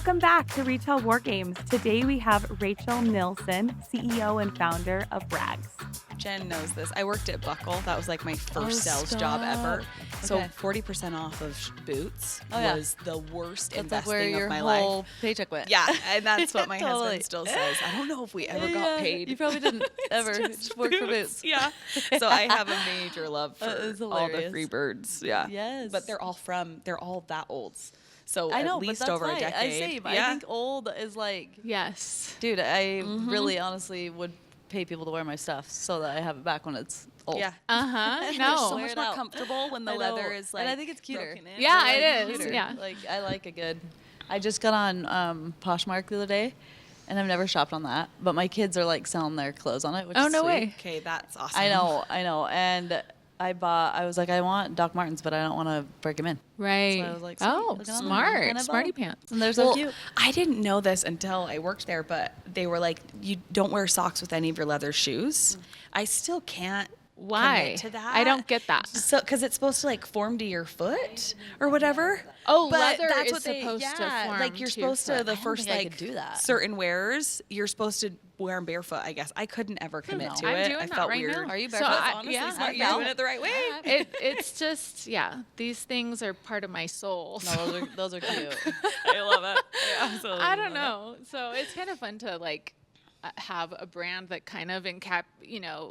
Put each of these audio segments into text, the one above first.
Welcome back to Retail War Games. Today we have Rachel Nilsson, CEO and founder of Rags. Jen knows this. I worked at Buckle. That was like my first sales job ever. So 40% off of boots was the worst investing of my life. Whole paycheck went. Yeah, and that's what my husband still says. I don't know if we ever got paid. You probably didn't ever just work for boots. Yeah. So I have a major love for all the free birds. Yeah. Yes. But they're all that old. So I know, at least but that's over a fine. decade. I think old is like, yes. Dude, I really honestly would pay people to wear my stuff so that I have it back when it's old. Yeah. Uh-huh. They're so No. much more comfortable when the leather is like, and I think it's cuter. broken in. Yeah, I like it is. cuter. Yeah. Like, I like a good. I just got on Poshmark the other day, and I've never shopped on that, but my kids are like selling their clothes on it, which Oh, is no sweet. way. Okay, that's awesome. I know, and I was like, I want Doc Martens, but I don't want to break them in. Right. So I was like, sweet, oh, look at them. smart. And I bought Smarty them. pants. And they're so Well, cute. I didn't know this until I worked there, but they were like, you don't wear socks with any of your leather shoes. I still can't Why? commit to that. I don't get that. So, because it's supposed to like form to your foot or whatever. Oh, But leather that's is what they- supposed to yeah, form like you're to your supposed to foot. the I don't first think I like could do that. certain wears you're supposed to wear them barefoot. I guess I couldn't ever commit to I'm it. doing I that felt right weird. now. Are you So barefoot? Honestly, yeah, smart. I You're know. doing it the right way. It's just, these things are part of my soul. No, those are cute. I love it. I absolutely I don't love know. So it's kind of fun to like have a brand that kind of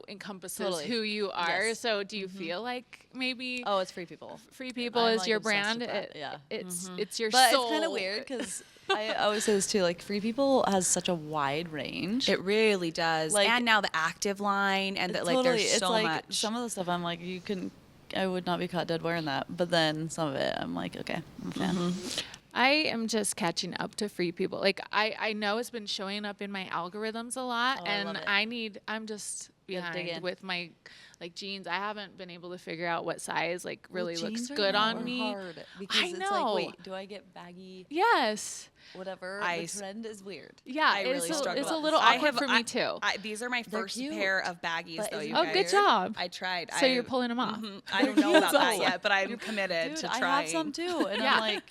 encompasses Totally. who you are. Yes. So do you feel like maybe Oh, it's free people. Free People I'm, is like, your obsessed brand? with that, yeah. It's your But soul. it's kind of weird because I always say this too. Like, Free People has such a wide range. It really does. Like- and now the active line and that like Totally. there's It's so like much. some of the stuff I'm like, I would not be caught dead wearing that. But then some of it, I'm like, okay, I'm a fan. I am just catching up to Free People. Like I know it's been showing up in my algorithms a lot, Oh, I love and it. I'm just gotta dig behind in. with my like jeans. I haven't been able to figure out what size like really looks Jeans right good now on are me. hard because I it's know. like, wait, do I get baggy? Yes. Whatever. I the s- trend is weird. Yeah, I really struggle. it's a little I awkward have- for me too. These are my They're first cute. pair of baggies, But though. isn't You Oh, guys. good job. I tried. So you're pulling them off. I don't know about that cute. yet, but I'm committed Dude, to I trying. have some too, and Yeah. I'm like,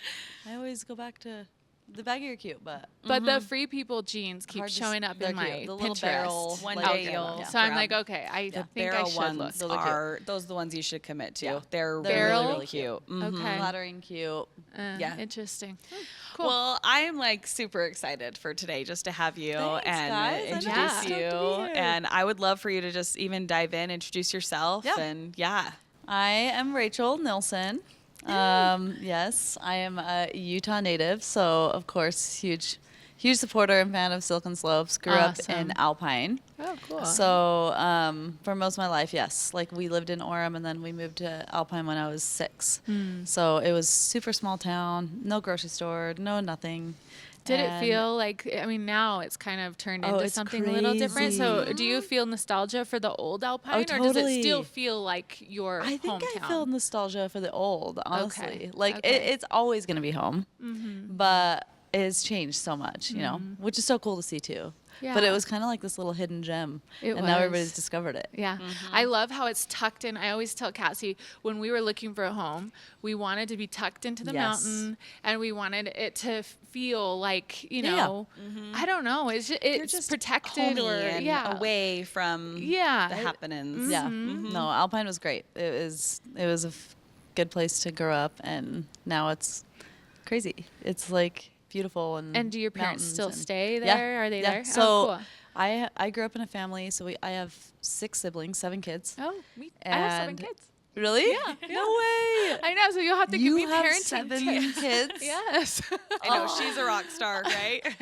I always go back to the baggy are cute, but But the Free People jeans keep Hard to showing up they're in cute. my The little Pinterest. barrel, One like, day okay, you'll yeah. So I'm grab like, okay, I think I barrel should look. ones Those are cute. those are the ones you should commit to. Yeah. They're Barrel? really, really cute. Okay. flattering, cute. Yeah. Interesting. Cool. Well, I'm like super excited for today just to have you Thanks, and guys. I'm introduce stoked you. to be here. And I would love for you to just even dive in, introduce yourself, Yeah. and yeah. I am Rachel Nilsson. Yes, I am a Utah native, so of course, huge supporter and fan of Silken Slopes. Grew up Awesome. in Alpine. Oh, cool. So for most of my life, yes, like we lived in Orem and then we moved to Alpine when I was 6. So it was super small town, no grocery store, no nothing. Did it And feel like, I mean, now it's kind of turned Oh, into it's something a little different. So crazy. do you feel nostalgia for the old Alpine Oh, or does it totally. still feel like your I think hometown? I feel nostalgia for the old, honestly. Okay, Like okay. it's always going to be home, but it's changed so much, you know, which is so cool to see too. But Yeah. it was kind of like this little hidden gem, It and now was. everybody's discovered it. Yeah. I love how it's tucked in. I always tell Cassie when we were looking for a home, we wanted to be tucked into the Yes. mountain and we wanted it to feel like, you Yeah. know, I don't know. It's just protected homey or and away from Yeah. the happenings. Yeah, no, Alpine was great. It was a good place to grow up, and now it's crazy. It's like beautiful And do your parents mountains still and- stay Yeah, there? Are they yeah. there? So oh, cool. I grew up in a family, so I have 6 siblings, 7 kids. Oh, I have 7 And- kids. Really? Yeah. No way. I know, so you'll have to You give me have parenting 7 tips. kids? Yes. I know she's a rock star, right? That's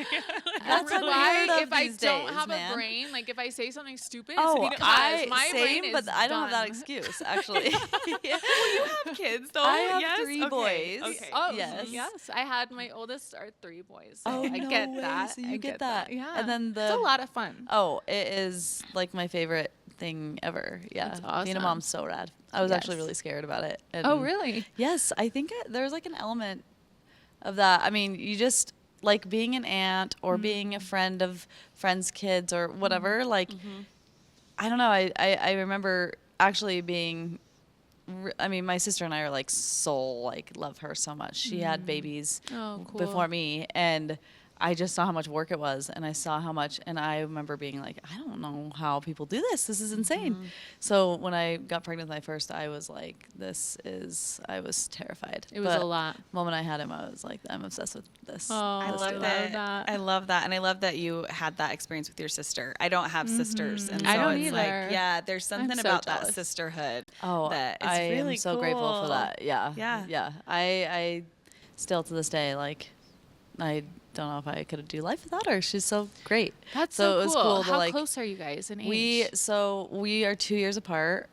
That's unheard why of if I these don't days, have man. a brain, like if I say something stupid, Oh, it's because my same, brain but is I don't have that done. excuse, actually. You have kids, though. I have yes? 3 Okay, boys. Okay. Oh, Yes. yes. I had my oldest are 3 boys. So Oh, I no get way. that. So you I get that. Yeah. And then it's a lot of fun. Oh, it is like my favorite thing ever. Yeah. That's Being a awesome. mom's so rad. I was actually Yes. really scared about it. And Oh, really? Yes, I think there's like an element of that. I mean, you just like being an aunt or being a friend of friends' kids or whatever. Like, I don't know. I remember actually being I mean, my sister and I are like soul, like love her so much. She had babies before me, and I just saw how much work it was, and I saw how much, and I remember being like, I don't know how people do this. This is insane. So when I got pregnant with my first, I was like, I was terrified. It was a lot. The moment I had him, I was like, I'm obsessed with this. Oh, I love that. I love that. And I love that you had that experience with your sister. I don't have sisters. And so I don't it's either. like, yeah, there's something so about jealous. that sisterhood. Oh, that is I really am so grateful for that. Yeah. Yeah. Yeah. I still to this day, like, I don't know if I could do life without her. She's so great. That's so it was cool. cool to, How like, close are you guys in age? we are 2 years apart.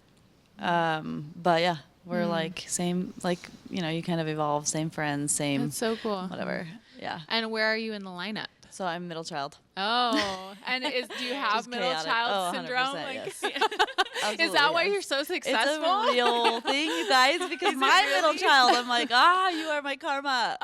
But yeah, we're like same, like, you know, you kind of evolve, same friends, same That's so cool. whatever. Yeah. And where are you in the lineup? So I'm middle child. Oh, and do you have Just middle chaotic. child 100%, syndrome? yes. Is Absolutely, that why yes. you're so It's successful? a real thing, you guys, because my middle child, I'm like, you are my karma.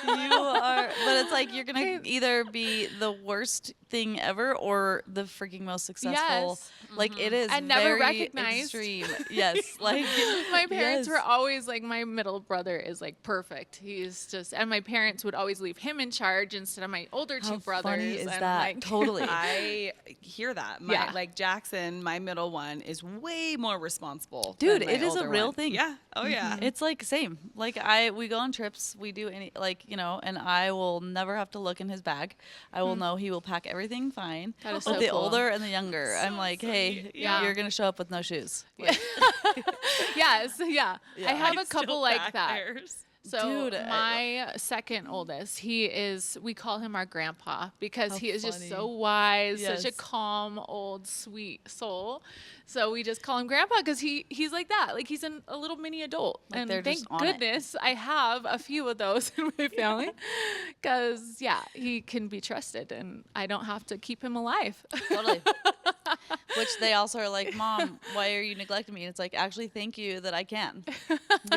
You are, but it's like you're gonna either be the worst thing ever or the freaking most successful. Yes. Like it is And never very recognized. extreme. Yes, like My parents yes. were always like, my middle brother is like perfect. He's just, and my parents would always leave him in charge instead of my older two How brothers. funny is and that? like, Totally. I hear that. Like Jackson, my middle one, is way more responsible. Dude, than my it is a older real one. thing. Yeah. Oh yeah. It's like same. Like we go on trips, we do any, like, you know, and I will never have to look in his bag. I will know he will pack everything fine. That is But so the cool. older and the younger, I'm like, hey, Yeah. you're gonna show up with no shoes. Like, yes, yeah. I have a couple Still like back that. theirs. So Dude, my second oldest, we call him our grandpa because How he is just funny. so wise, such a Yes. calm, old, sweet soul. So we just call him grandpa because he's like that. Like he's a little mini adult. Like and they're thank just on it. goodness I have a few of those in my family because, yeah, he can be trusted and I don't have to keep him alive. totally. Which they also are like, Mom, why are you neglecting me? And it's like, actually, thank you that I can.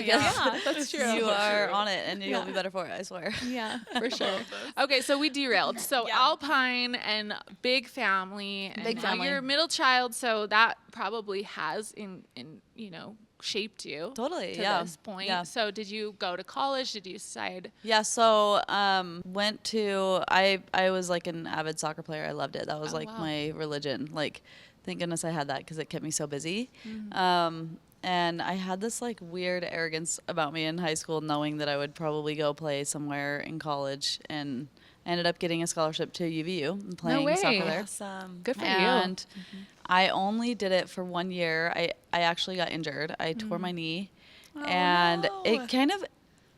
Yeah, that's true. You are on it, and you'll be better for it. I swear. Yeah, for sure. Okay, so we derailed. So Yeah. Alpine and big family. And Big now family. you're a middle child, so that probably has shaped you Totally. to Yeah. this point. Yeah. So did you go to college? Did you decide? Yeah, so I was like an avid soccer player. I loved it. That was like wow. my religion. Like, thank goodness I had that because it kept me so busy. And I had this like weird arrogance about me in high school, knowing that I would probably go play somewhere in college, and I ended up getting a scholarship to UVU and playing way. soccer there. Awesome. Good for And I only did it for 1 year. I actually got injured. I tore my knee. And it kind of,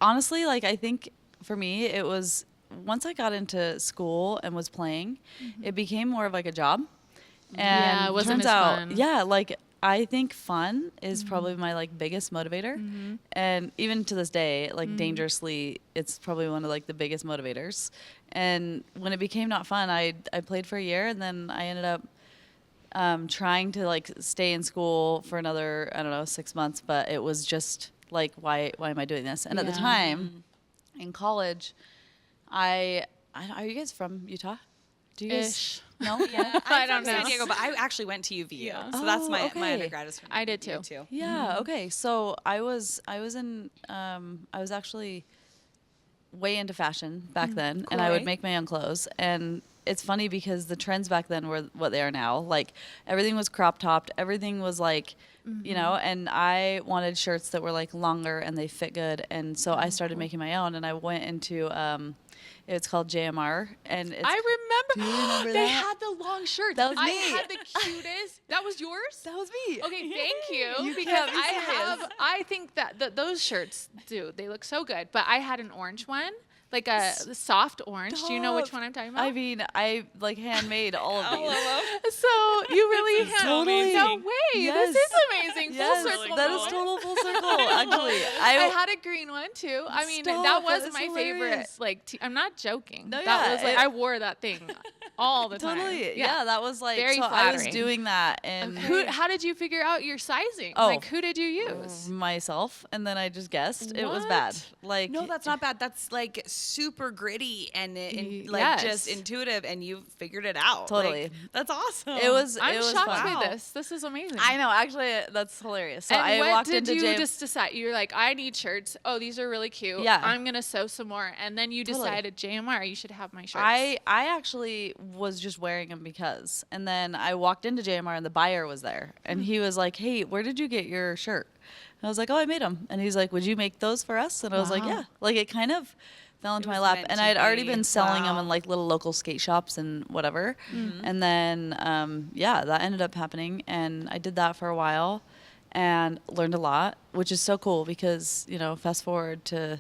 honestly, like I think for me, it was once I got into school and was playing, it became more of like a job. And Yeah, it wasn't turns as out, fun. yeah, like I think fun is probably my like biggest motivator. And even to this day, like dangerously, it's probably one of like the biggest motivators. And when it became not fun, I played for a year, and then I ended up trying to like stay in school for another, I don't know, 6 months, but it was just like, why am I doing this? And at the Yeah. time in college, are you guys from Utah? Do you guys? Ish. No? Yeah, I I'm don't from San know. Diego, but I actually went to UVU, Yeah. so that's Oh, my okay. undergrad is from I did UVU too. Yeah. Okay. So I was actually way into fashion back then, and I would Cool. make my own clothes. And it's funny because the trends back then were what they are now. Like everything was crop topped, everything was like, you know. And I wanted shirts that were like longer and they fit good, and so I started making my own. And I went into it's called JMR, and it's I remember. Do you remember they that? had the long shirts. That was I me. had the cutest. That was yours? that was me. Okay, thank you. You because can't be I think that those shirts they look so good. But I had an orange one, like a soft orange. Do you know which Stop. one I'm talking about? I mean, I like handmade all of these. So you really had totally no way. Yes. This is amazing. Yes, Full circle. that is moment. total full circle. Actually, I had a green one too. I mean, Stop, that was that is my favorite. hilarious. Like, I'm not joking. No, that yeah, was like it- I wore that thing all the time. Totally. Yeah, that was like Very so I was flattering. doing that and How did you figure out your sizing? Oh. Like, who did you use? myself, and then I just guessed it was bad. Like No, that's not bad. That's like super gritty and like Yes. just intuitive, and you figured it out. Totally. Like, that's awesome. I'm shocked fun. by this. This is amazing. I know, actually, that's hilarious. So and I what walked did into you just decide? You're like, I need shirts. Oh, these are really cute. Yeah. I'm gonna sew some more. And then you Totally. decided, JMR, you should have my shirts. I actually was just wearing them because, and then I walked into JMR and the buyer was there, and he was like, "Hey, where did you get your shirt?" And I was like, "Oh, I made them." And he's like, "Would you make those for us?" And I was like, Wow. "Yeah." Like it kind of fell into my was lap, meant and to I had already be. been selling them Wow. in like little local skate shops and whatever. And then yeah, that ended up happening, and I did that for a while, and learned a lot, which is so cool because fast forward to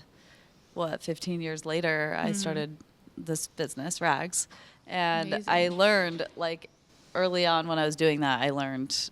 15 years later, I started this business, Rags. And Amazing. I learned, like, early on when I was doing that, I learned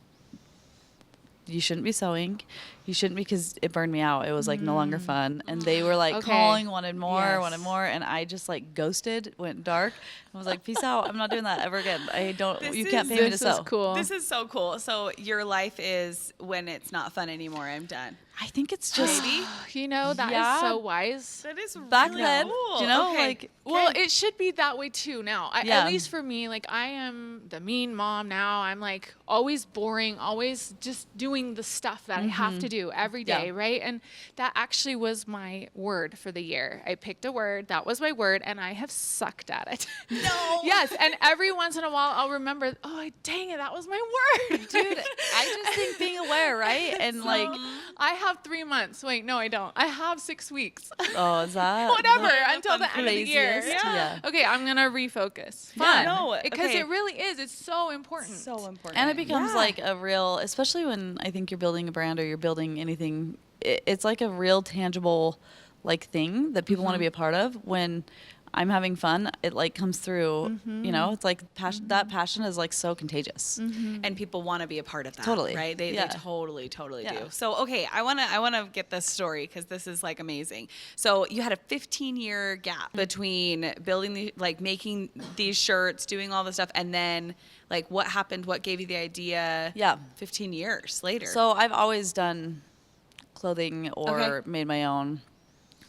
you shouldn't be sewing. You shouldn't, because it burned me out. It was like no longer fun. And they were like Okay. calling, wanted more. Yes. And I just like ghosted, went dark. I was like, peace out. I'm not doing that ever again. This You can't is- pay me to This sew. is cool. This is so cool. So your life is when it's not fun anymore. I'm done. I think it's just Maybe. You know, that is Yeah. so wise. That is back really then, cool. okay. Okay. Well, it should be that way too now. Yeah. At least for me, like I am the mean mom now. I'm like always boring, always just doing the stuff that I have to do every Yeah. day, right? And that actually was my word for the year. I picked a word, that was my word, and I have sucked at it. No. Yes, and every once in a while I'll remember, oh, dang it, that was my word. dude, I just think being aware, right? And like, I have 3 months. Wait, no, I don't. I have 6 weeks. oh, is that Whatever, until the end of the year. craziest? Yeah. Okay, I'm gonna refocus. Fun. no, Because okay. it really is. It's so important. So important. And it becomes Yeah. like a real, especially when I think you're building a brand or you're building anything, it's like a real tangible like thing that people want to be a part of. When I'm having fun, it like comes through, it's like that passion is like so contagious. and people want to be a part of that. Totally. Right? They Yeah. totally Yeah. do. So, okay, I want to get this story because this is like amazing. So you had a 15-year gap between building making these shirts, doing all this stuff, and then like what happened? What gave you the idea? Yeah. 15 years later. So I've always done clothing or Okay. made my own,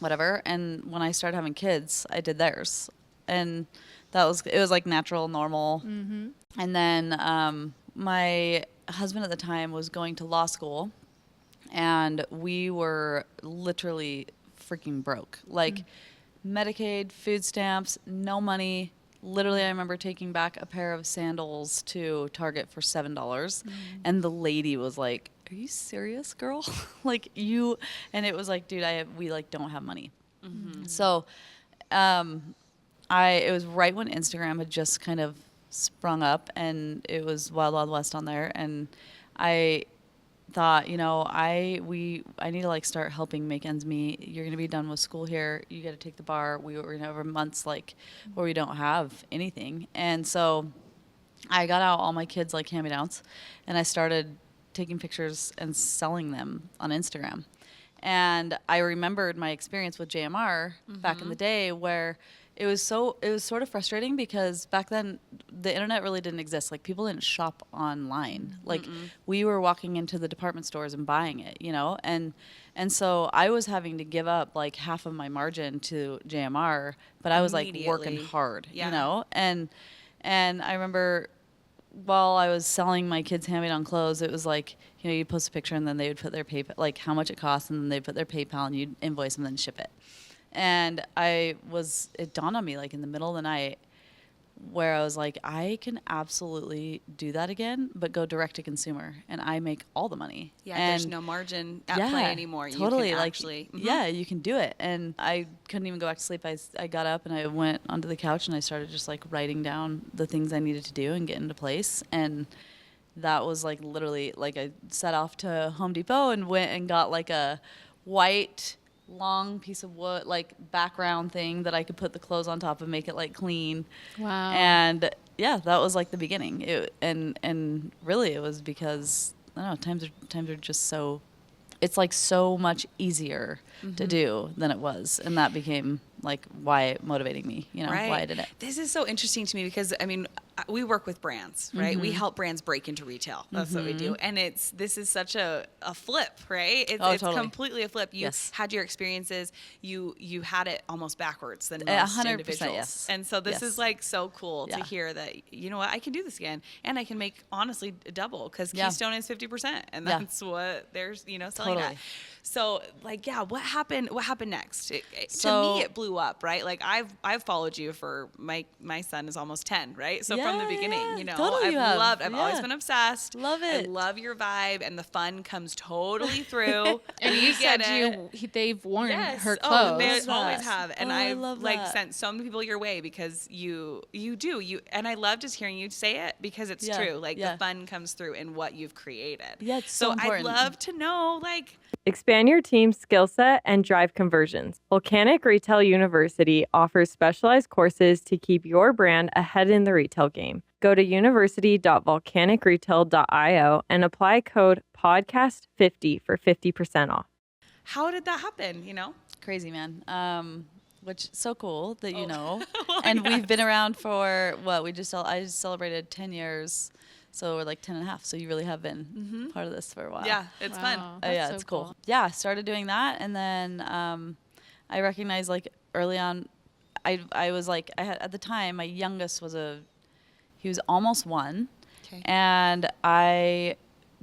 whatever. And when I started having kids, I did theirs, and it was like natural, normal. And then my husband at the time was going to law school, and we were literally freaking broke. Like Medicaid, food stamps, no money. Literally, I remember taking back a pair of sandals to Target for $7, and the lady was like, "Are you serious, girl?" Like you, and it was like, "Dude, we like don't have money." So, it was right when Instagram had just kind of sprung up, and it was Wild Wild West on there, and I thought, I need to like start helping make ends meet. You're gonna be done with school here. You got to take the bar. We were gonna have months like where we don't have anything, and so I got out all my kids like hand-me-downs, and I started taking pictures and selling them on Instagram. And I remembered my experience with JMR back in the day, where it was sort of frustrating because back then the internet really didn't exist. Like people didn't shop online. Like we were walking into the department stores and buying it, and so I was having to give up like half of my margin to JMR, but I was like working Immediately. hard, Yeah. and I remember while I was selling my kids' hand-me-down clothes, it was like, you'd post a picture and then they would put their PayPal, like how much it costs, and then they'd put their PayPal and you'd invoice them and then ship it. And it dawned on me like in the middle of the night where I was like, I can absolutely do that again, but go direct to consumer, and I make all the money. yeah, and there's no margin at play anymore. Totally, You can like actually, yeah, you can do it. And I couldn't even go back to sleep. I got up and I went onto the couch and I started just like writing down the things I needed to do and get into place. And that was like literally like I set off to Home Depot and went and got like a white long piece of wood, like background thing that I could put the clothes on top and make it like clean. Wow. And yeah, that was like the beginning. And really it was because I don't know, times are just so, it's like so much easier to do than it was, and that became like why it motivating me, Right. why I did it. This is so interesting to me because, I mean, we work with brands, right? We help brands break into retail. That's what we do. And this is such a flip, right? It's Totally. completely a flip. You Yes. had your experiences, you had it almost backwards than most 100%, individuals. yes. And so this Yes. is like so cool to Yeah. hear that, you know what, I can do this again. And I can make honestly double, because Yeah. Keystone is 50%. And Yeah. that's what there's, selling Totally. at. So like, yeah, what happened next? To So- me, it blew up, right? Like I've followed you for my son is almost 10, right? So from the Yeah, beginning, yeah. Totally you have. I've always Yeah. been obsessed. Love I it. love your vibe, and the fun comes totally through. And We you get said it. they've worn Yes. her Oh, clothes. they Love always that. have, and Oh, I I've love like that. sent so many people your way because you do, and I love just hearing you say it because it's Yeah, true. Like yeah. the fun comes through in what you've created. Yeah, it's so I'd important. love to know, like, Expand your team's skill set and drive conversions. Volcanic Retail University offers specialized courses to keep your brand ahead in the retail game. Go to university.volcanicretail.io and apply code podcast50 for 50% off. how did that happen? Crazy, man. Which so cool that you know. Well, And yes. we've been around for what I just celebrated 10 years. So we're like 10 and a half. So you really have been part of this for a while. Yeah, it's fun. Wow, Oh, yeah, that's so it's cool. Yeah, started doing that, and then I recognized like early on, I was like I had at the time my youngest he was almost 1, Okay. and I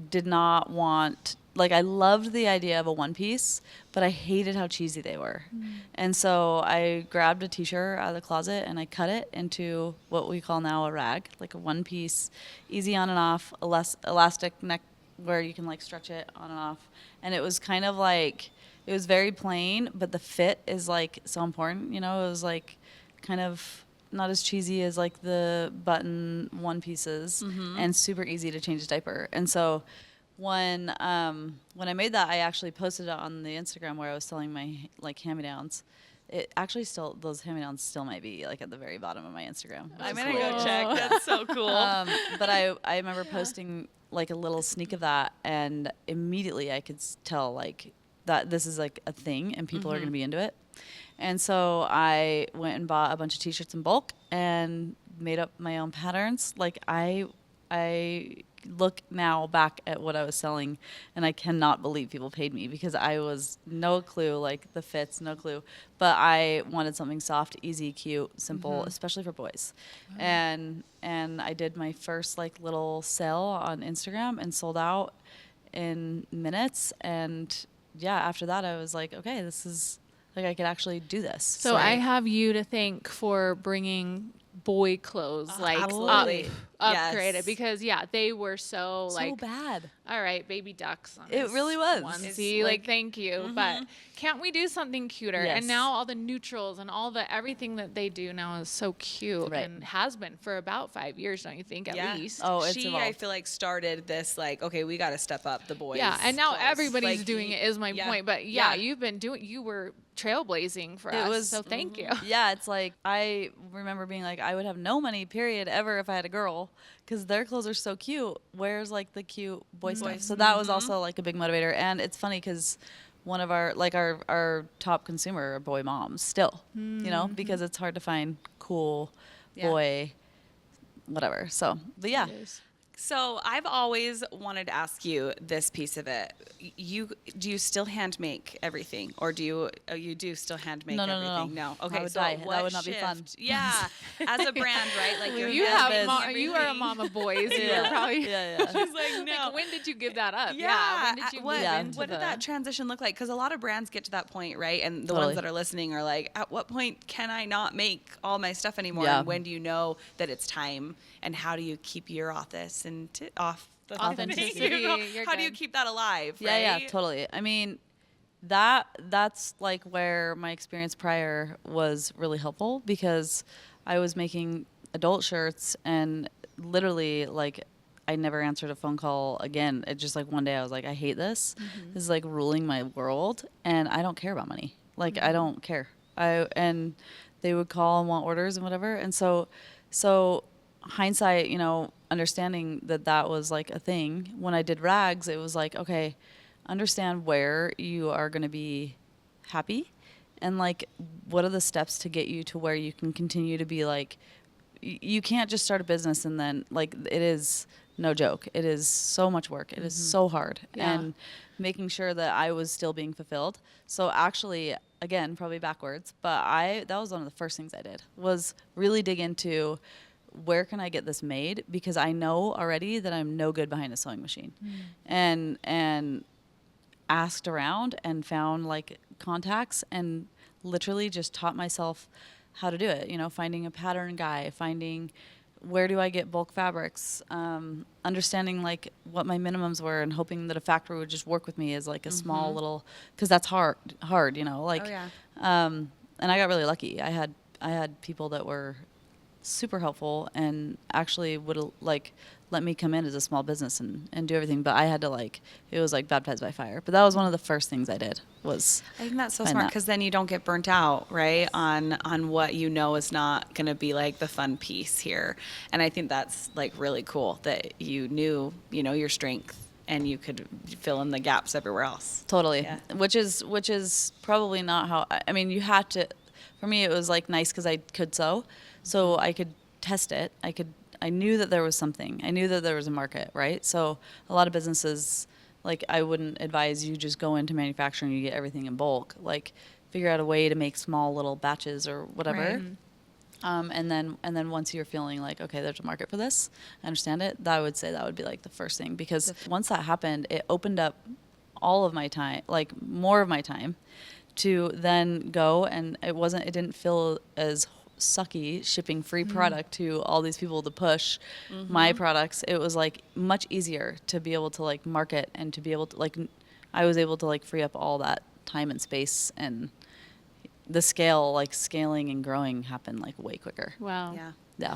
did not want I loved the idea of a one piece, but I hated how cheesy they were, and so I grabbed a t-shirt out of the closet and I cut it into what we call now a rag, like a one piece, easy on and off, elastic neck where you can like stretch it on and off. And it was kind of like, it was very plain, but the fit is like so important, It was like kind of not as cheesy as like the button one pieces and super easy to change a diaper. And so when I made that, I actually posted it on the Instagram where I was selling my like hand-me-downs. It actually still, those hand-me-downs still might be like at the very bottom of my Instagram. I'm which gonna is go cool. check. That's so cool. But I remember posting like a little sneak of that, and immediately I could tell like that this is like a thing and people are going to be into it. And so I went and bought a bunch of t-shirts in bulk and made up my own patterns. Like I look now back at what I was selling and I cannot believe people paid me because I was no clue, like the fits, no clue. But I wanted something soft, easy, cute, simple, especially for boys. And I did my first like little sale on Instagram and sold out in minutes. And yeah, after that I was like, okay, this is like I could actually do this. So I have you to thank for bringing boy clothes absolutely. upgraded Yes. because they were so like bad. all right, baby ducks on It this really was. onesie, It's like thank you, but can't we do something cuter? Yes. And now all the neutrals and all the everything that they do now is so cute Right. and has been for about 5 years, don't you think? At least. Oh, it's she, evolved. I feel like, started this, like, okay, we got to step up the boys. Yeah, and now clothes. everybody's Like, doing it is my yeah, point. But yeah. you've been doing. You were trailblazing for It us. was- So thank you. Yeah, it's like I remember being like, I would have no money, period, ever if I had a girl, because their clothes are so cute. Where's like the cute boy stuff? So that was also like a big motivator. And it's funny because one of our top consumer are boy moms still, because it's hard to find cool Yeah. boy, whatever. So, but yeah. It is. So I've always wanted to ask you this piece of it. Do you still hand make everything, or do you do still hand make No, no, everything? no. Okay, I would so die. That what would not be fun. shift- Yeah, as a brand, right? Like you're You handmaking have you are a everything. mom of boys. You're Yeah. probably. Yeah. She's like, no. Like, when did you give that up? Yeah. When did you what, move Yeah. into what did the- that transition look like? Because a lot of brands get to that point, right? And the Totally. ones that are listening are like, at what point can I not make all my stuff anymore? Yeah. And when do you know that it's time? And how do you keep your authenticity? Authenticity, you're How do you good. keep that alive? Yeah, right? yeah, totally. I mean, that's like where my experience prior was really helpful because I was making adult shirts and literally like I never answered a phone call again. It just like one day I was like, I hate this. This is like ruling my world and I don't care about money. Like I don't care. And they would call and want orders and whatever. And so hindsight, understanding that was like a thing. When I did rags, it was like, okay, understand where you are going to be happy and like what are the steps to get you to where you can continue to be like you can't just start a business and then like it is no joke. It is so much work. It is so hard. Yeah. And making sure that I was still being fulfilled. So actually, again, probably backwards, but that was one of the first things I did was really dig into where can I get this made? Because I know already that I'm no good behind a sewing machine. And asked around and found like contacts and literally just taught myself how to do it. You know, finding a pattern guy, finding where do I get bulk fabrics, understanding like what my minimums were and hoping that a factory would just work with me as like a small little, because that's hard, you know, like, and I got really lucky. I had people that were super helpful and actually would like let me come in as a small business and do everything. But I had to like, it was like baptized by fire. But that was one of the first things I did was I think that's so smart because then you don't get burnt out, right? On what you know is not going to be like the fun piece here. And I think that's like really cool that you knew, you know, your strength and you could fill in the gaps everywhere else. Totally. Yeah. Which is probably not how, I mean, you had to, for me, it was like nice because I could sew. So I could test it. I knew that there was something. I knew that there was a market, right? So a lot of businesses, like I wouldn't advise you just go into manufacturing and you get everything in bulk. Like figure out a way to make small little batches or whatever. Right. And then once you're feeling like, okay, there's a market for this, I understand it, I would say that would be like the first thing. Because once that happened, it opened up all of my time, like more of my time to then go, and it didn't feel as sucky shipping free product to all these people to push my products. It was like much easier to be able to like market and to be able to like, I was able to like free up all that time and space, and the scaling and growing happened like way quicker. Wow. Yeah.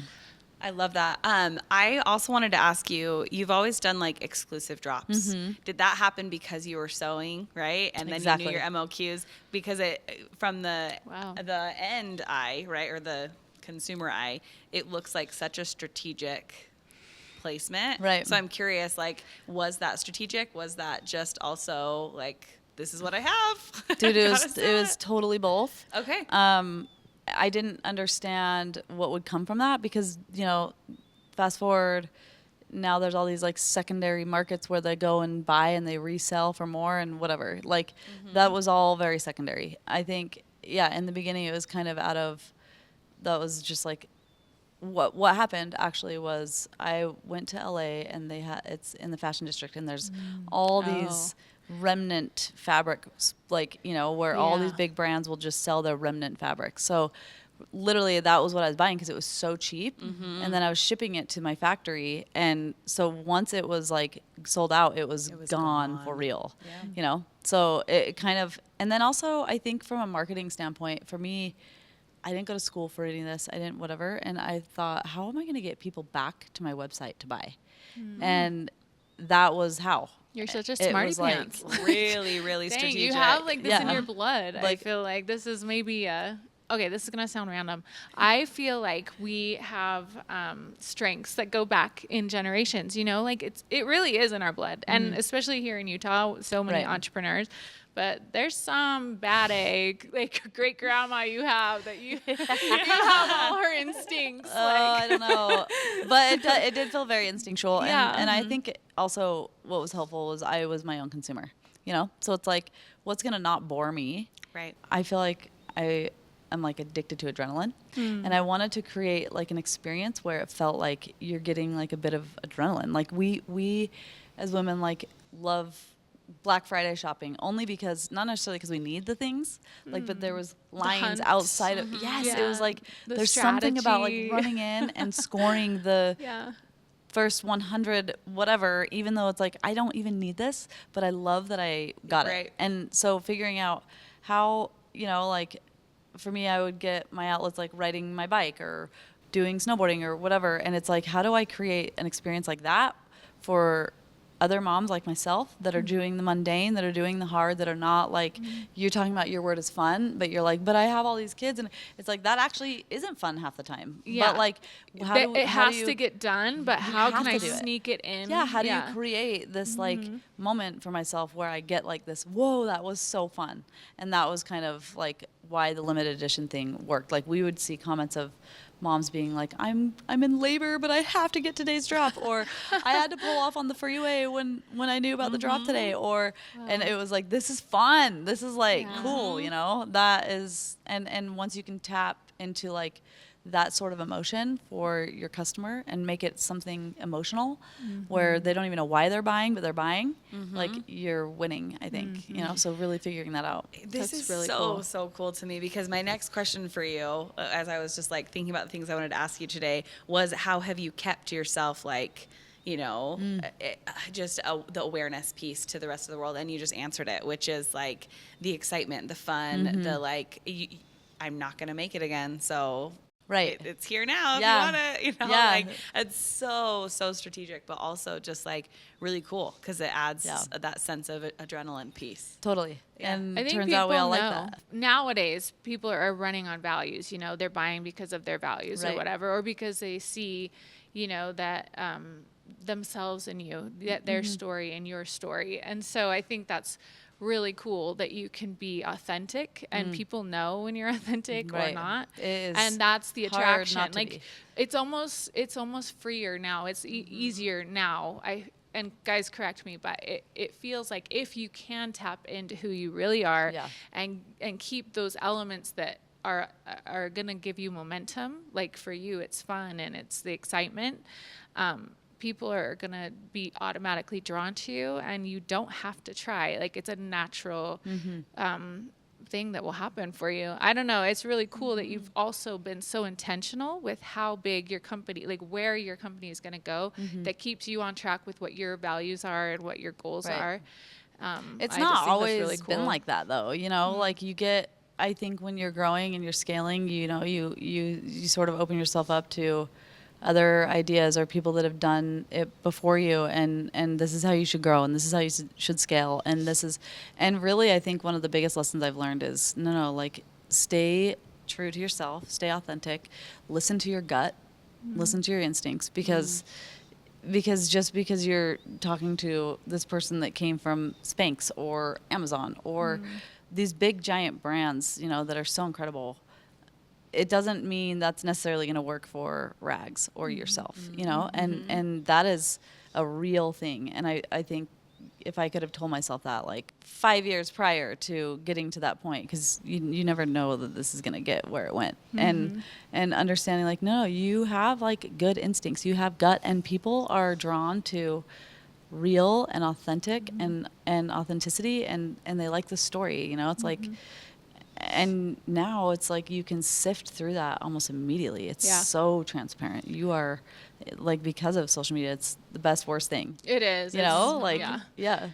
I love that. I also wanted to ask you, you've always done like exclusive drops. Did that happen because you were sewing, right? And then you knew your MOQs because it, from the end eye, right? Or the consumer eye, it looks like such a strategic placement. Right. So I'm curious, like, was that strategic? Was that just also like, this is what I have? Dude, it was totally both. Okay. I didn't understand what would come from that because, you know, fast forward, now there's all these like secondary markets where they go and buy and they resell for more and whatever. Like that was all very secondary. I think, in the beginning it was kind of that was just like, what happened actually was I went to LA and it's in the fashion district and there's all these remnant fabrics, like, you know, where all these big brands will just sell their remnant fabric. So literally that was what I was buying because it was so cheap. And then I was shipping it to my factory. And so once it was like sold out, it was gone for real, you know? So it kind of, and then also I think from a marketing standpoint, for me, I didn't go to school for any of this. I didn't whatever. And I thought, how am I going to get people back to my website to buy? And that was how. You're such a smarty pants. Like, really, really Dang, strategic. you have like this in your blood. Like, I feel like this is maybe okay, this is going to sound random. I feel like we have strengths that go back in generations, you know, like it really is in our blood. And especially here in Utah, so many entrepreneurs. But there's some bad egg, like great grandma you have that you have all her instincts. I don't know, but it did feel very instinctual. And I think also what was helpful was I was my own consumer, you know. So it's like, what's gonna not bore me? Right. I feel like I'm like addicted to adrenaline, and I wanted to create like an experience where it felt like you're getting like a bit of adrenaline. Like we as women like love Black Friday shopping only because, not necessarily because we need the things, like, but there was lines outside of, it was like, there's something about like running in and scoring the first 100 whatever, even though it's like, I don't even need this, but I love that I got it. And so figuring out how, you know, like for me, I would get my outlets like riding my bike or doing snowboarding or whatever. And it's like, how do I create an experience like that for other moms like myself that are doing the mundane, that are doing the hard, that are not like, you're talking about your word is fun, but you're like, but I have all these kids. And it's like, that actually isn't fun half the time. Yeah. But like, it has to get done, but how can I sneak it in? Yeah. How do you create this like moment for myself where I get like this, whoa, that was so fun. And that was kind of like why the limited edition thing worked. Like we would see comments of moms being like, I'm in labor, but I have to get today's drop, or I had to pull off on the freeway when I knew about the drop today, or and it was like, this is fun, this is like cool, you know, that is, and once you can tap into like that sort of emotion for your customer and make it something emotional where they don't even know why they're buying, but they're buying, like you're winning, I think, you know, so really figuring that out. This is really so cool to me, because my next question for you, as I was just like thinking about the things I wanted to ask you today, was how have you kept yourself like, you know, the awareness piece to the rest of the world? And you just answered it, which is like the excitement, the fun, the like, I'm not going to make it again. So it's here now if you want to, you know, like it's so strategic, but also just like really cool because it adds that sense of adrenaline piece. Totally. Yeah. And I think turns out we all like know. that. Nowadays, people are running on values, you know, they're buying because of their values or whatever, or because they see, you know, that themselves in you, their story and your story. And so I think that's really cool that you can be authentic and people know when you're authentic or not. It is, and that's the attraction. not to Like be. it's almost freer now. It's easier now. And guys, correct me, but it feels like if you can tap into who you really are and keep those elements that are going to give you momentum, like for you, it's fun and it's the excitement. People are going to be automatically drawn to you, and you don't have to try. Like it's a natural thing that will happen for you. I don't know. It's really cool that you've also been so intentional with how big your company, like where your company is going to go, that keeps you on track with what your values are and what your goals are. It's I not just think always that's really cool. been like that though. You know, like you get, I think when you're growing and you're scaling, you know, you sort of open yourself up to other ideas or people that have done it before you, and this is how you should grow, and this is how you should scale, and really I think one of the biggest lessons I've learned is no, like stay true to yourself, stay authentic, listen to your gut, listen to your instincts, because just because you're talking to this person that came from Spanx or Amazon or these big giant brands, you know, that are so incredible, it doesn't mean that's necessarily going to work for Rags or yourself, you know, and that is a real thing. And I think if I could have told myself that like 5 years prior to getting to that point, because you never know that this is going to get where it went, and understanding like, no, you have like good instincts, you have gut, and people are drawn to real and authentic and authenticity, and they like the story, you know, it's like. And now it's like you can sift through that almost immediately. It's so transparent. You are like, because of social media, it's the best, worst thing. It is. You know, like,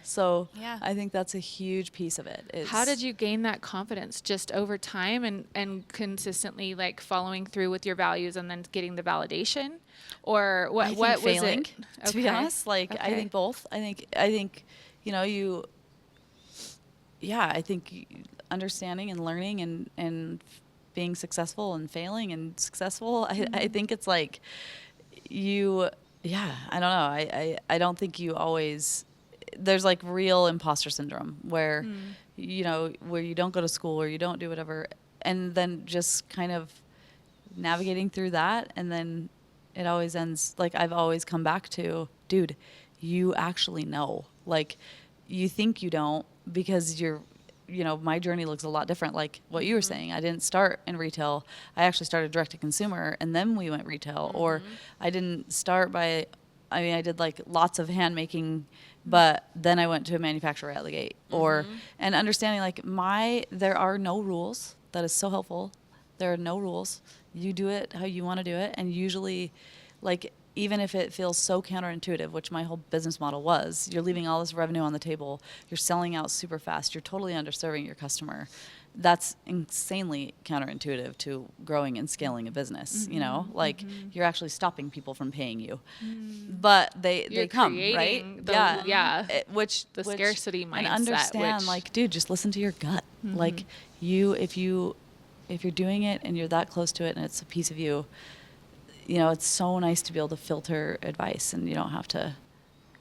So Yeah. I think that's a huge piece of it. How did you gain that confidence? Just over time and consistently like following through with your values and then getting the validation? Or what, I think what failing, was it? to be honest. Like, I think both. I think, you know, I think understanding and learning and being successful and failing and successful. I think it's like I don't know. I don't think you always, there's like real imposter syndrome where, you know, where you don't go to school or you don't do whatever. And then just kind of navigating through that. And then it always ends, like I've always come back to, dude, you actually know. Like you think you don't because you know, my journey looks a lot different. Like what you were saying, I didn't start in retail. I actually started direct to consumer, and then we went retail. Or I didn't start I did like lots of hand making, but then I went to a manufacturer at the gate. And understanding like there are no rules. That is so helpful. There are no rules. You do it how you want to do it. And usually, like, even if it feels so counterintuitive, which my whole business model was, you're leaving all this revenue on the table, you're selling out super fast, you're totally underserving your customer. That's insanely counterintuitive to growing and scaling a business, you know? Like, you're actually stopping people from paying you. But they come, right? Which scarcity mindset. And understand, like, dude, just listen to your gut. Like, if you're doing it and you're that close to it and it's a piece of you, you know, it's so nice to be able to filter advice and you don't have to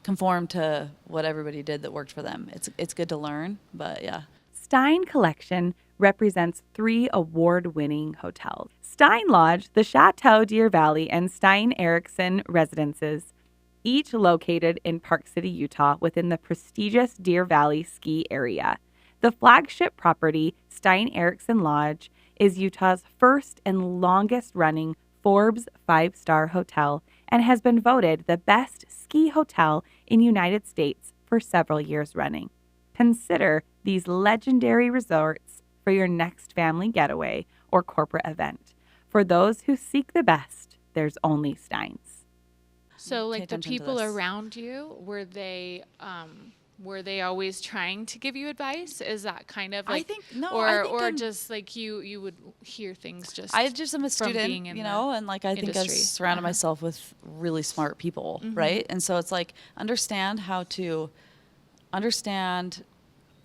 conform to what everybody did that worked for them. It's good to learn, but yeah. Stein Collection represents 3 award-winning hotels: Stein Lodge, the Chateau Deer Valley, and Stein Erickson Residences, each located in Park City, Utah, within the prestigious Deer Valley ski area. The flagship property, Stein Erickson Lodge, is Utah's first and longest-running Forbes 5-star hotel and has been voted the best ski hotel in the United States for several years running. Consider these legendary resorts for your next family getaway or corporate event. For those who seek the best, there's only Stein's. So, Pay like, the attention to people this. around you, were they always trying to give you advice? Is that kind of I like, think- no, or I think or I'm- just like you would hear things just. I just am a from student, being in you the know, and like I think I've industry. surrounded myself with really smart people, right? And so it's like understand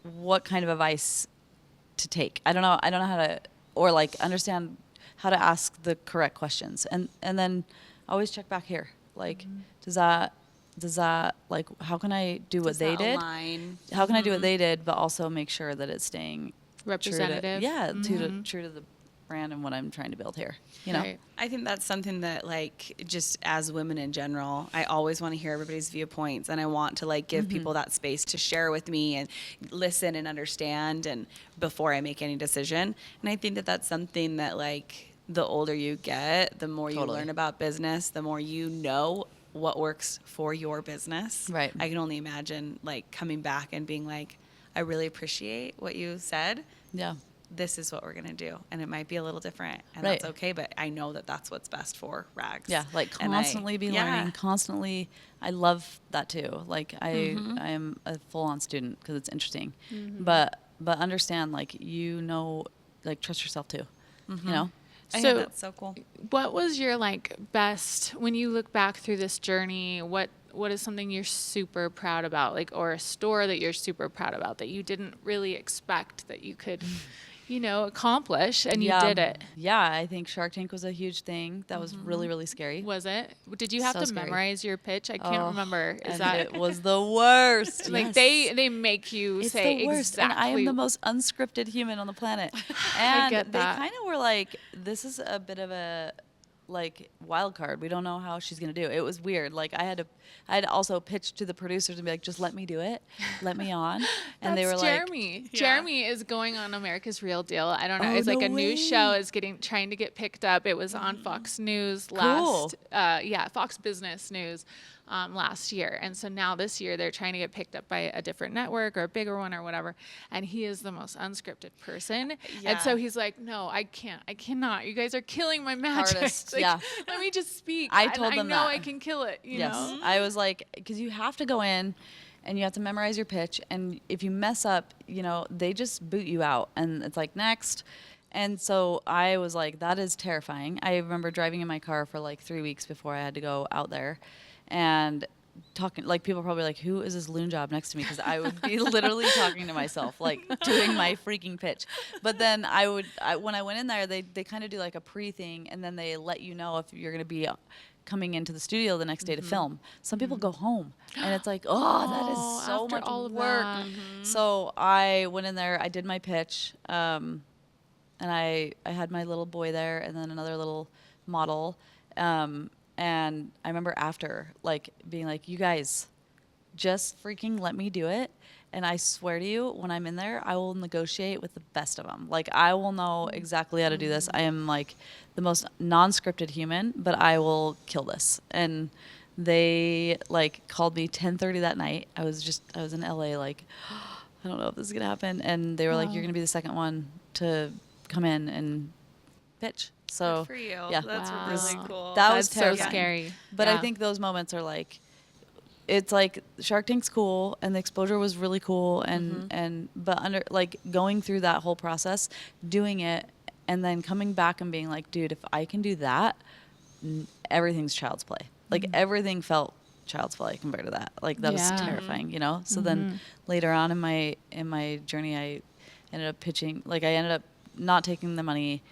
what kind of advice to take. I don't know how to, or like understand how to ask the correct questions, and then always check back here. Like, does that like how can I do what Does they that did? align? How can I do what they did, but also make sure that it's staying Representative. true to the brand and what I'm trying to build here. You know. Right. I think that's something that, like, just as women in general, I always want to hear everybody's viewpoints, and I want to like give people that space to share with me and listen and understand, and before I make any decision. And I think that that's something that, like, the older you get, the more you Totally. learn about business, the more you know what works for your business. Right. I can only imagine like coming back and being like, I really appreciate what you said. Yeah. This is what we're going to do. And it might be a little different, and Right. that's okay, but I know that that's what's best for Rags. Yeah, like And constantly be yeah. learning, constantly. I love that too. Like I am a full-on student because it's interesting, but understand like like trust yourself too. You know. I So- think that's so cool. What was your like best when you look back through this journey? What is something you're super proud about, like, or a store that you're super proud about that you didn't really expect that you could, accomplish, and you did it? Yeah, I think Shark Tank was a huge thing. That was really, really scary. Was it? Did you have So to scary. memorize your pitch? I can't Oh, remember. Is and that it was the worst. like Yes. they make you It's say the worst, exactly? and I am the most unscripted human on the planet. And get they that. kind of were like, "This is a bit of a like wild card. We don't know how she's gonna do." It was weird. Like I had to also pitch to the producers and be like, "Just let me do it, let me on." And they were That's like, Jeremy. Yeah. Jeremy is going on America's Real Deal. I don't know. Oh, It's like no a new way. show is trying to get picked up. It was on Fox News Cool. Fox Business News last year. And so now this year they're trying to get picked up by a different network or a bigger one or whatever. And he is the most unscripted person. And so Yeah. he's like, "No, I cannot. You guys are killing my magic. Hardest, Like, yeah. Let me just speak. I And told them I know that. I can kill it, you yes. know?" I was like, because you have to go in and you have to memorize your pitch. And if you mess up, they just boot you out. And it's like, next. And so I was like, that is terrifying. I remember driving in my car for like 3 weeks before I had to go out there. And talking, like, people probably like, who is this loon job next to me? Because I would be literally talking to myself, like doing my freaking pitch. But then when I went in there, they kind of do like a pre-thing, and then they let you know if you're going to be coming into the studio the next day to film. Some people go home, and it's like, oh, that is so after much all of work. that. So I went in there, I did my pitch, and I had my little boy there, and then another little model. And I remember after, like, being like, you guys, just freaking let me do it. And I swear to you, when I'm in there, I will negotiate with the best of them. Like, I will know exactly how to do this. I am, like, the most non-scripted human, but I will kill this. And they, like, called me 10:30 that night. I was in LA, like, I don't know if this is going to happen. And they were like, you're going to be the second one to come in and pitch. So Good for you. yeah. That's Wow. really cool. That was That's so terrifying. scary. But I Yeah. think those moments are like, it's like Shark Tank's cool and the exposure was really cool but under like going through that whole process, doing it, and then coming back and being like, dude, if I can do that, everything's child's play. Like everything felt child's play compared to that. Like that was Yeah. terrifying, So then later on in my journey, I ended up pitching. Like I ended up not taking the money,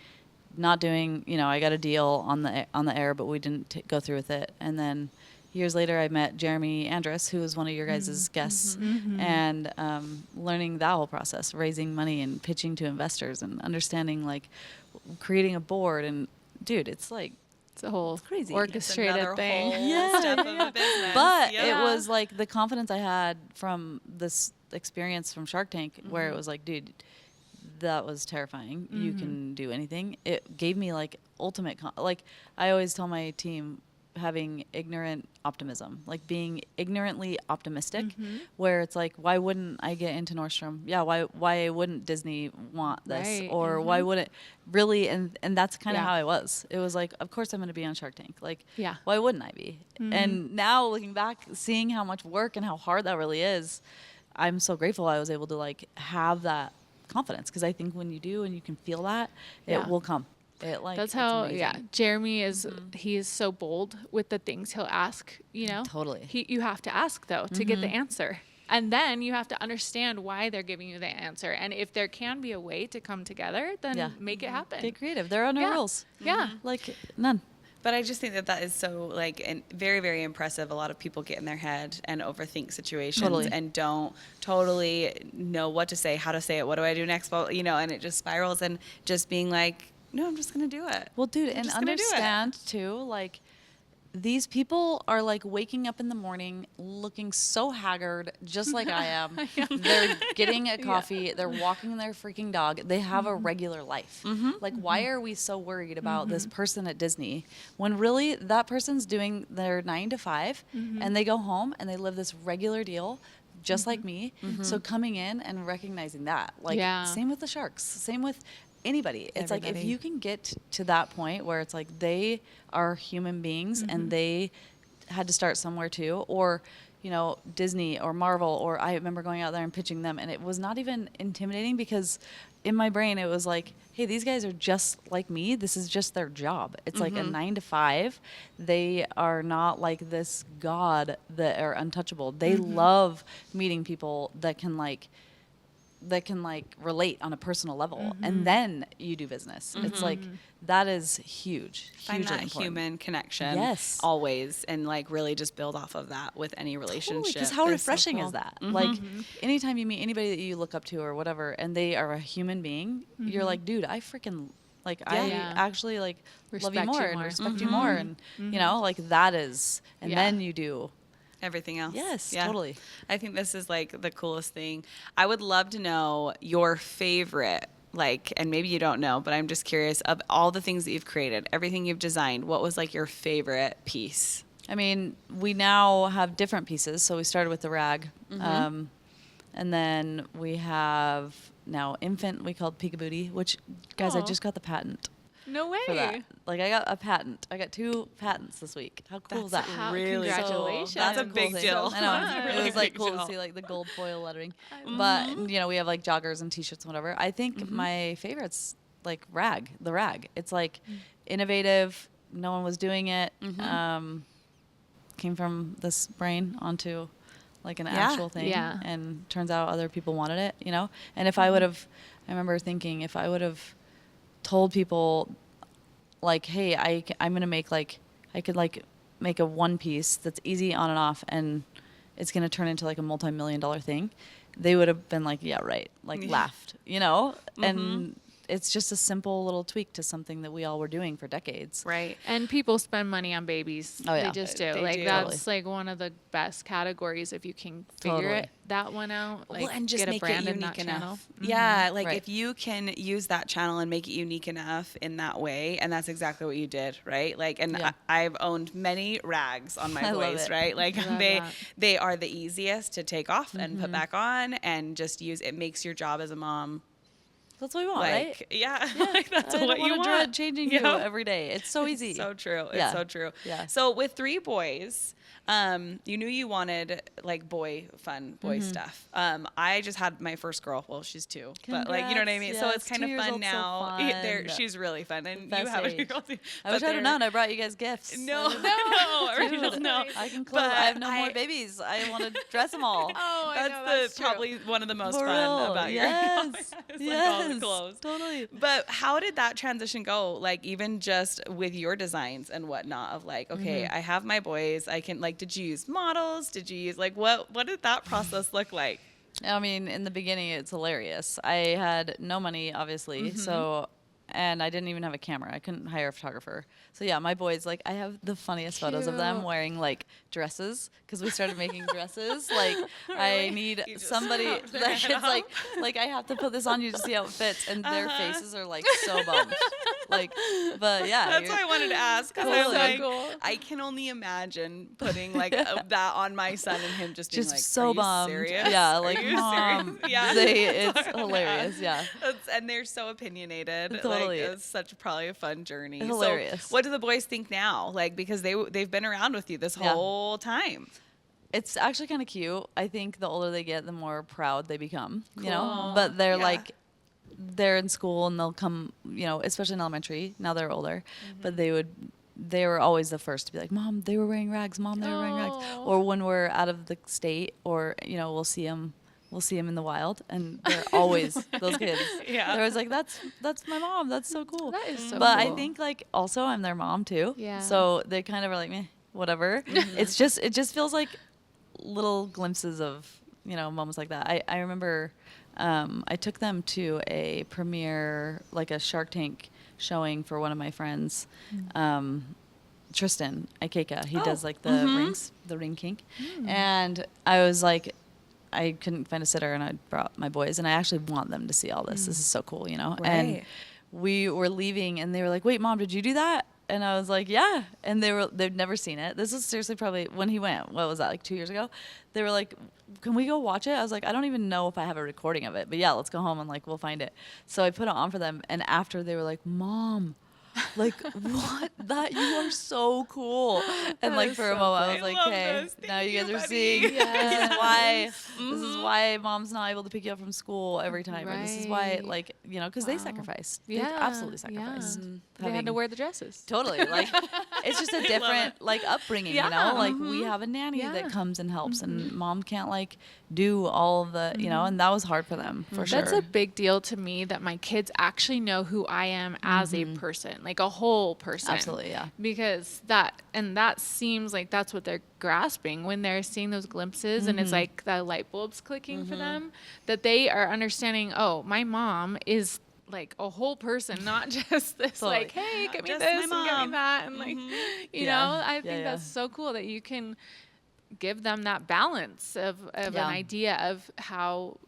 not doing. I got a deal on the air, but we didn't go through with it. And then, years later, I met Jeremy Andrus, who was one of your guys' guests, and learning that whole process, raising money and pitching to investors and understanding like creating a board. And dude, it's like, It's a whole crazy. orchestrated It's another thing. whole step of a business. But Yeah. it was like the confidence I had from this experience from Shark Tank, where it was like, dude, that was terrifying. You can do anything. It gave me like ultimate, like I always tell my team, having ignorant optimism, like being ignorantly optimistic, where it's like, why wouldn't I get into Nordstrom? Yeah, why wouldn't Disney want this? Right. Or why wouldn't really? And that's kind of Yeah. how I was. It was like, of course I'm going to be on Shark Tank. Like, Yeah. why wouldn't I be? And now looking back, seeing how much work and how hard that really is, I'm so grateful I was able to like have that confidence, because I think when you do and you can feel that, Yeah. it will come. It like That's it's how, amazing. yeah. Jeremy is, he is so bold with the things he'll ask, you know? Totally. You have to ask, though, to get the answer. And then you have to understand why they're giving you the answer. And if there can be a way to come together, then Yeah. make it happen. Get creative. There are no Yeah. rules. Yeah. Like none. But I just think that is so like and very, very impressive. A lot of people get in their head and overthink situations Totally. and don't totally know what to say, how to say it, what do I do next? Well, you know, and it just spirals, and just being like, no, I'm just gonna do it. Well, dude, I'm and just gonna do it. understand too, like these people are like waking up in the morning looking so haggard, just like I am. They're getting a coffee. They're walking their freaking dog. They have a regular life. Like, why are we so worried about this person at Disney when really that person's doing their 9 to 5 and they go home and they live this regular deal just like me. So coming in and recognizing that, like, Yeah. same with the Sharks, same with anybody. It's like if Everybody. you can get to that point where it's like they are human beings and they had to start somewhere too, or you know, Disney or Marvel, or I remember going out there and pitching them, and it was not even intimidating, because in my brain it was like, hey, these guys are just like me. This is just their job. It's like a 9 to 5. They are not like this god that are untouchable. They love meeting people that can like relate on a personal level, and then you do business. It's like that is huge. Find hugely that important. human connection, Yes. always, and like really just build off of that with any relationship. Because how It's so refreshing cool. is that? Like anytime you meet anybody that you look up to or whatever, and they are a human being, you're like, dude, I freaking like I Yeah. actually like love you Respect more you and more. respect you more, and you know, like that is, and Yeah. then you do. Everything else. Yes, Yeah. totally. I think this is like the coolest thing. I would love to know your favorite, like, and maybe you don't know, but I'm just curious, of all the things that you've created, everything you've designed, what was like your favorite piece? I mean, we now have different pieces. So we started with the rag, and then we have now infant. We called Peekabooty, which guys, I Aw. just got the patent No way. for that. Like I got a patent. I got 2 patents this week. How cool is that? How- Really cool. Congratulations. That's a Cool big thing. deal. I know. That's a It really was like big cool deal. to see like the gold foil lettering. But you know, we have like joggers and t-shirts and whatever. I think my favorite's like rag, the rag. It's like innovative. No one was doing it. Came from this brain onto like an actual thing. Yeah. And turns out other people wanted it, you know? And if I would have, I remember thinking if I would have told people like, hey, I'm going to make like, I could like make a one piece that's easy on and off, and it's going to turn into like a multi-million-dollar thing, they would have been like, yeah, right. Like Yeah. laughed, you know? And it's just a simple little tweak to something that we all were doing for decades. Right. And people spend money on babies. Oh, yeah. They just do. They Like do. that's like one of the best categories if you can figure Totally. it that one out. Like Well, and just get a make brand it in unique that channel. enough. Yeah, like Right. if you can use that channel and make it unique enough in that way, and that's exactly what you did, right? Like, and Yeah. I've owned many rags on my I love boys, it. right? Like Love they that. they are the easiest to take off and put back on, and just use. It makes your job as a mom That's what we want, like right? yeah, like that's I what don't you wanna want. dread changing you Yeah. every day. It's so easy. So true. It's Yeah. so true. Yeah. So with 3 boys, you knew you wanted like boy stuff. I just had my first girl. Well, she's 2, but like, you know what I mean? Congrats. So Yes, it's kind 2 of years fun old's so now. fun. She's really fun. And Best you have a age. girl too. I wish I'd have known. I brought you guys gifts. No, Like, no, original, dude, no. I can clothe. But I have no more I- babies. I want to dress them all. Oh, I That's know, the that's true. probably one of the most For fun real. about your Yes. it's like all Yes. those clothes. Totally. But how did that transition go? Like, even just with your designs and whatnot of like, okay, I have my boys. I can like, did you use models? Did you use like, what did that process look like? I mean, in the beginning, it's hilarious. I had no money, obviously, so, and I didn't even have a camera. I couldn't hire a photographer. So yeah, my boys, like, I have the funniest photos of them Cute. wearing like dresses because we started making dresses. Like, I need You just somebody. snap their Like, head it's like I have to put this on you to see how it fits, and their faces are like so bummed. Like, but yeah, That's why I wanted to ask. Because I was Totally. like, Cool. I can only imagine putting like that on my son and him just being just like, so are you bummed. serious? Yeah, Are like you mom. serious? Yeah, It's that's what I wanted to hilarious. ask. Yeah. And they're so opinionated. Totally. Like, it's such probably a fun journey. Hilarious. So what do the boys think now? Like, because they've been around with you this Yeah. whole time. It's actually kind of cute. I think the older they get, the more proud they become, you know? Cool. But they're Yeah. like, they're in school and they'll come, you know, especially in elementary. Now they're older, but they were always the first to be like, Mom, they were wearing rags. Mom, they were wearing rags. Aw. Or when we're out of the state, or, you know, we'll see them in the wild, and they're always those kids. Yeah. They're always like, that's my mom. That's so cool. That is so But cool. I think like also I'm their mom too. Yeah. So they kind of are like, meh, whatever. It just feels like little glimpses of, you know, moments like that. I remember I took them to a premiere, like a Shark Tank showing for one of my friends. Tristan Ikeka, he does like the rings, the ring kink. And I was like, I couldn't find a sitter, and I brought my boys, and I actually want them to see all this. This is so cool, you know? And Right. we were leaving, and they were like, wait, Mom, did you do that? And I was like, yeah. And they'd never seen it. This was seriously probably when he went, what was that, like 2 years ago? They were like, can we go watch it? I was like, I don't even know if I have a recording of it, but yeah, let's go home and like, we'll find it. So I put it on for them. And after, they were like, Mom, like, what? That, you are so cool. And like for a moment, I was like, love okay, this. now Thank you guys you, are buddy. seeing, this is why Mom's not able to pick you up from school every time. Or this is why, Right. like, you know, because they sacrificed. They Yeah, absolutely yeah. sacrificed. They had to having- wear the dresses. Totally. Like, it's just a different, like, upbringing, you know? Like, we have a nanny Yeah. that comes and helps, and Mom can't, like, do all of the, you know? And that was hard for them, for sure. That's a big deal to me that my kids actually know who I am as a person, like a whole person. Absolutely, yeah. Because that seems like that's what they're grasping when they're seeing those glimpses, and it's like the light bulbs clicking for them, that they are understanding, oh, my mom is like a whole person, not just this Totally. like, hey, get me just this my and get mom. me that, and like, you Yeah. know, I Yeah, think yeah. that's so cool that you can give them that balance of Yeah. an idea of how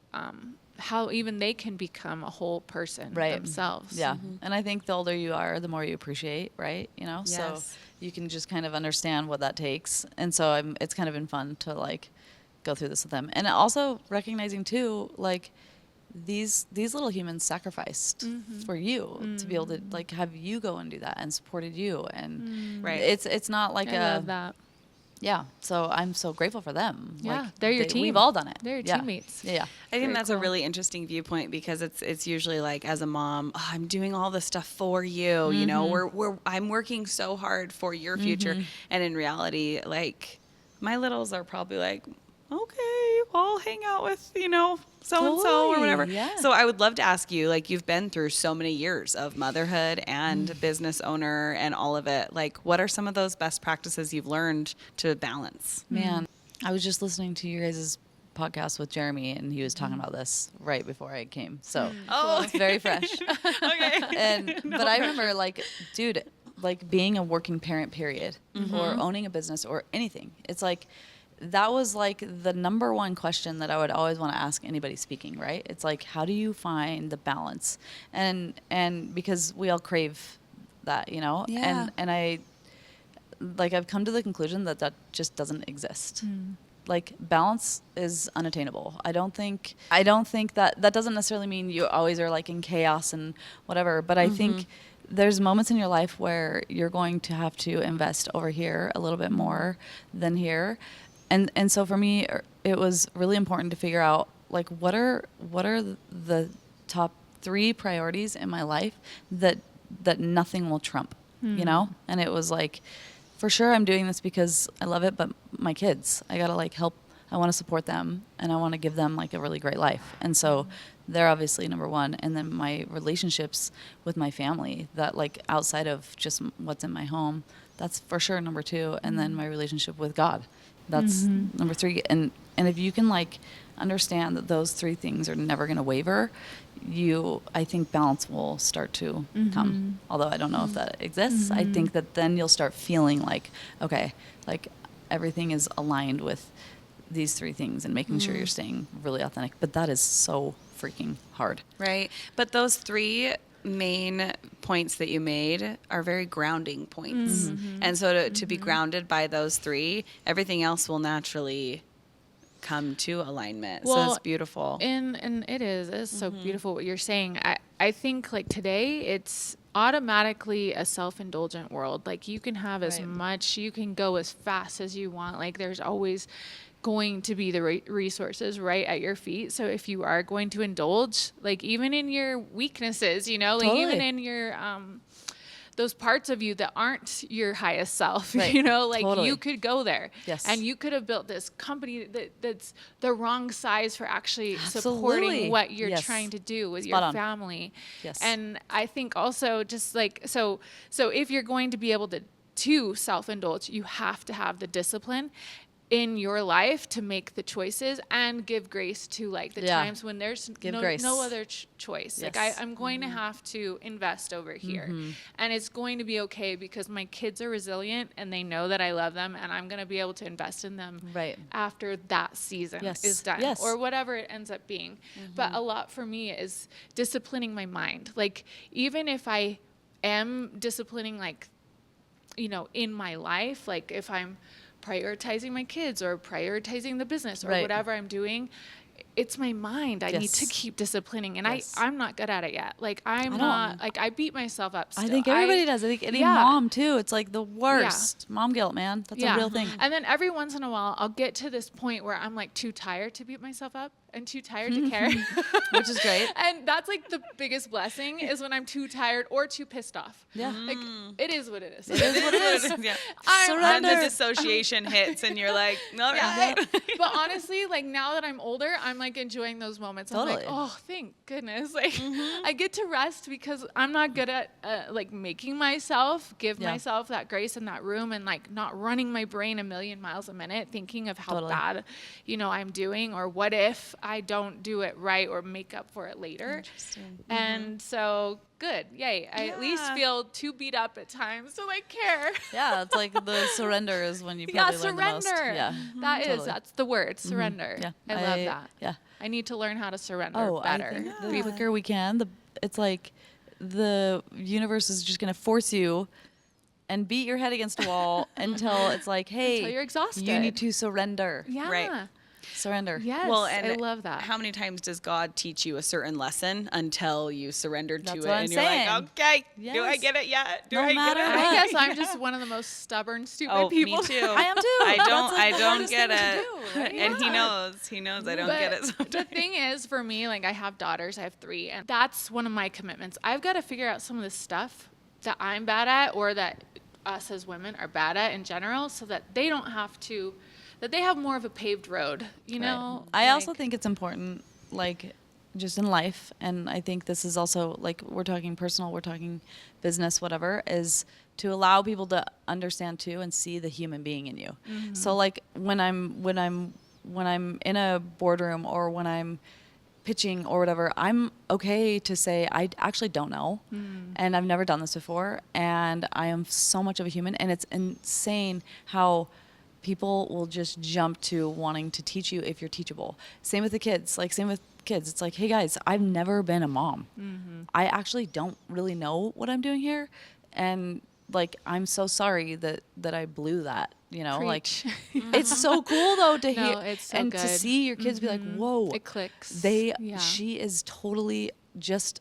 even they can become a whole person Right. themselves. Yeah. And I think the older you are, the more you appreciate, right? You know? Yes. So you can just kind of understand what that takes. And so it's kind of been fun to, like, go through this with them. And also recognizing, too, like, these little humans sacrificed for you to be able to, like, have you go and do that and supported you. And Right. it's not like I love that. Yeah, so I'm so grateful for them. Yeah, Like, they're your team. We've all done it. They're your Yeah. teammates. Yeah, yeah. I think Very that's a cool. really interesting viewpoint because it's usually like as a mom, oh, I'm doing all this stuff for you. You know, I'm working so hard for your future, and in reality, like my littles are probably like, okay, I'll hang out with so and so or whatever. Totally, yeah. So I would love to ask you, like you've been through so many years of motherhood and business owner and all of it. Like, what are some of those best practices you've learned to balance? Man, I was just listening to you guys' podcast with Jeremy, and he was talking about this right before I came. So Oh. it's very fresh. Okay. But I remember, like, dude, like being a working parent, period, or owning a business or anything. It's like, that was like the number one question that I would always want to ask anybody speaking, right? It's like, how do you find the balance? And because we all crave that, you know? Yeah. And I've come to the conclusion that just doesn't exist. Like, balance is unattainable. I don't think that doesn't necessarily mean you always are like in chaos and whatever, but I think there's moments in your life where you're going to have to invest over here a little bit more than here. And so for me, it was really important to figure out, like, what are the top 3 priorities in my life that nothing will trump, you know? And it was like, for sure I'm doing this because I love it, but my kids, I got to, like, help I want to support them, and I want to give them like a really great life. And so they're obviously number one. And then my relationships with my family, that like outside of just what's in my home, that's for sure number two. And then my relationship with God, that's number three. And if you can like understand that those three things are never going to waver, I think balance will start to come. Although I don't know if that exists. I think that then you'll start feeling like, okay, like everything is aligned with these three things and making sure you're staying really authentic. But that is so freaking hard. Right. But those three main points that you made are very grounding points. And so to be grounded by those three, everything else will naturally come to alignment. So it's beautiful. And it is so beautiful what you're saying. I think like today it's automatically a self-indulgent world. Like you can have as much, you can go as fast as you want. Like there's always going to be the resources right at your feet. So if you are going to indulge, like even in your weaknesses, you know, like even in your those parts of you that aren't your highest self, you know, like you could go there and you could have built this company that's the wrong size for actually supporting what you're trying to do with your family. And I think also just like, so if you're going to be able to self-indulge, you have to have the discipline in your life to make the choices and give grace to like the times when there's no other choice. Like I'm going to have to invest over here and it's going to be okay because my kids are resilient and they know that I love them and I'm going to be able to invest in them after that season is done or whatever it ends up being. But a lot for me is disciplining my mind. Like even if I am disciplining like, you know, in my life, like if I'm prioritizing my kids or prioritizing the business or whatever I'm doing, it's my mind. I need to keep disciplining. And I'm not good at it yet. Like I'm not, like I beat myself up still. I think everybody does. I think any mom too. It's like the worst. Mom guilt, man. That's a real thing. And then every once in a while I'll get to this point where I'm like too tired to beat myself up and too tired to care. Which is great. And that's like the biggest blessing is when I'm too tired or too pissed off. Yeah. Like it is what it is. It is what it is. Surrender. And the dissociation hits and you're like, no. But honestly, like now that I'm older, I'm like enjoying those moments. I'm like, oh, thank goodness. Like I get to rest because I'm not good at like making myself give myself that grace and that room and like not running my brain a million miles a minute thinking of how bad, you know, I'm doing or what if I don't do it right or make up for it later. Interesting. And so good. Yay. I at least feel too beat up at times to like care. Yeah. It's like the surrender is when you probably learn the most. Yeah. That's the word. Surrender. Yeah. I love that. Yeah. I need to learn how to surrender better. I think the quicker we can, it's like the universe is just going to force you and beat your head against a wall until it's like, hey, until you're exhausted. You need to surrender. Yeah. Right. Surrender. Yes, well, and I love that. How many times does God teach you a certain lesson until you surrendered to it? And you're like, okay, do I get it yet? Do I get it? I guess I'm just one of the most stubborn, stupid people. Me too. I am too. I don't get it. Do, right? And he knows I don't get it sometimes. The thing is, for me, like I have daughters, I have 3, and that's one of my commitments. I've got to figure out some of the stuff that I'm bad at or that us as women are bad at in general so that they don't have to, that they have more of a paved road, you know? I also think it's important, like, just in life, and I think this is also, like, we're talking personal, we're talking business, whatever, is to allow people to understand, too, and see the human being in you. Mm-hmm. So, like, when I'm in a boardroom or when I'm pitching or whatever, I'm okay to say, I actually don't know, and I've never done this before, and I am so much of a human, and it's insane how people will just jump to wanting to teach you if you're teachable. Same with the kids. It's like, hey guys, I've never been a mom. Mm-hmm. I actually don't really know what I'm doing here. And like, I'm so sorry that I blew that, you know, Preach. Like it's so cool though to hear it's so and good. To see your kids be like, whoa, it clicks. She is totally just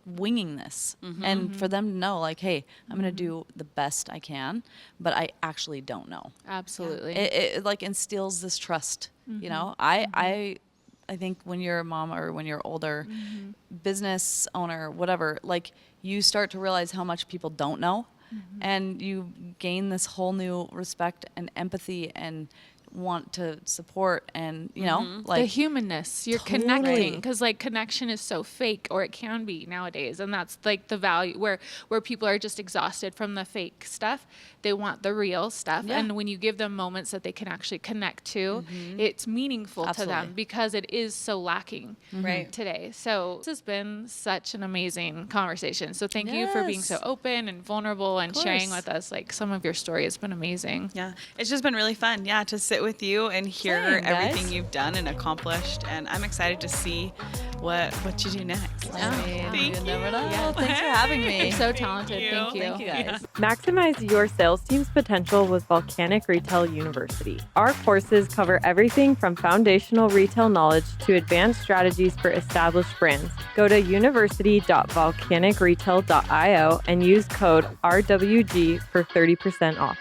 winging this, and for them to know, like, hey, I'm gonna do the best I can, but I actually don't know. Absolutely. It like instills this trust, you know. I think when you're a mom or when you're older, business owner, whatever, like you start to realize how much people don't know, and you gain this whole new respect and empathy and want to support and, you Mm-hmm. know, The like humanness, you're Totally. connecting, because like connection is so fake, or it can be nowadays, and that's like the value where people are just exhausted from the fake stuff. They want the real stuff, Yeah. and when you give them moments that they can actually connect to, it's meaningful to Absolutely. them, because it is so lacking Right. today. So this has been such an amazing conversation. So thank you for being so Yes. open and vulnerable and sharing course. with us like some of your story. It's been amazing. Yeah, it's just been really fun, to sit with you and hear Same, guys. everything you've done and accomplished, and I'm excited to see what you do next. I mean, Thank you never know. Yeah. Thanks for having me. You're so talented. Thank you. Thank you guys. Maximize your sales team's potential with Volcanic Retail University. Our courses cover everything from foundational retail knowledge to advanced strategies for established brands. Go to university.volcanicretail.io and use code RWG for 30% off.